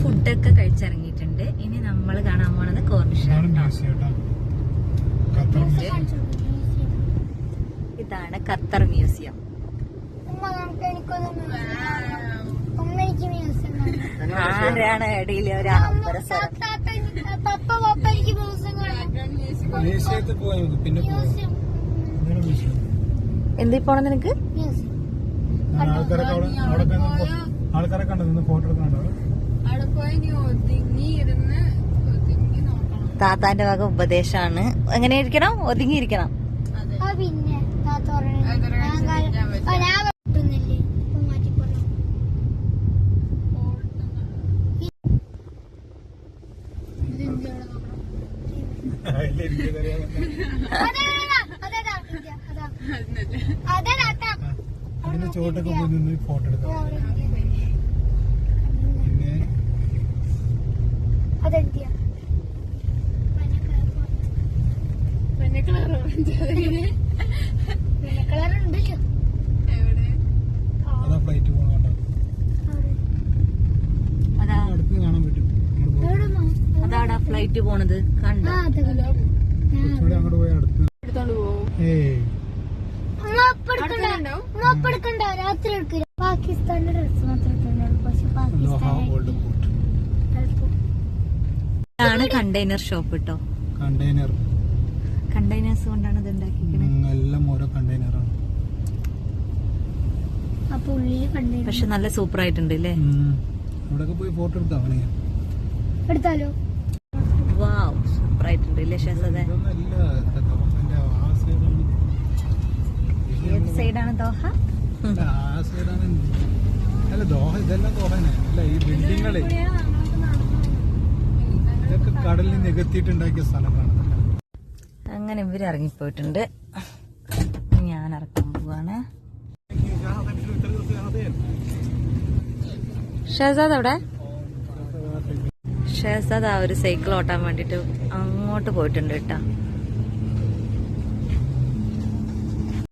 ഫുഡൊക്കെ കഴിച്ചിറങ്ങിയിട്ടുണ്ട്. ഇനി നമ്മൾ കാണാൻ പോണത് കോർണിഷ്. ഇതാണ് ഖത്തർ മ്യൂസിയം. ആരാണ് ഇടയിൽ ഒരു അമ്പരസ്വരം? എന്തി പോണം നിനക്ക്? ആൾക്കാരൊക്കെ ഫോട്ടോ എടുക്കണോ? താത്താന്റെ വക ഉപദേശമാണ്. എങ്ങനെ ഇരിക്കണം? ഒതുങ്ങിയിരിക്കണം. ചോട്ടൊക്കെ പോയി നിന്ന് ഫോട്ടോ എടുക്കാം. അതാ ഫ്ലൈറ്റ് പോകണ്ട, അടുത്ത് കാണാൻ പറ്റും. അതാടാ ഫ്ലൈറ്റ് പോണത് കണ്ടോ? അങ്ങോട്ട് പോയി അടുത്ത് എടുത്തോണ്ട് പോകും. പാകിസ്ഥാന്റെ ഡ്രസ് ഇതാണ് കണ്ടെയ്നർ ഷോപ്പ് കേട്ടോ. കണ്ടെയ്നേഴ്സ് കൊണ്ടാണ് ഇത് ഉണ്ടാക്കിയിരിക്കുന്നത്. എല്ലാം ഓരോ കണ്ടെയ്നറാണ്. പക്ഷെ നല്ല സൂപ്പർ ആയിട്ടുണ്ട് അല്ലേ? അവിടെ പോയി ഫോട്ടോ എടുത്താലോ? വാവ്, സൂപ്പർ ആയിട്ടുണ്ട് അല്ലേ ഷഹസാദേ? ഏത് സൈഡാണ് ദോഹ? അല്ല ദോഹ, ഇതെല്ലാം ദോഹനെ അല്ല. ഈ ബിൽഡിങ്ങളെ ഇതൊക്കെ കടലിൽ നികത്തിയിട്ടുണ്ടാക്കിയ സ്ഥലങ്ങളാണ്. അങ്ങനെ ഇവര് ഇറങ്ങിപ്പോയിട്ടുണ്ട്. ഞാൻ ഇറക്കാൻ പോവാണ്. ഷഹസാദ് അവിടെ? ഷഹസാദ് ആ ഒരു സൈക്കിൾ ഓട്ടാൻ വേണ്ടിട്ട് അങ്ങോട്ട് പോയിട്ടുണ്ട് കേട്ടാ.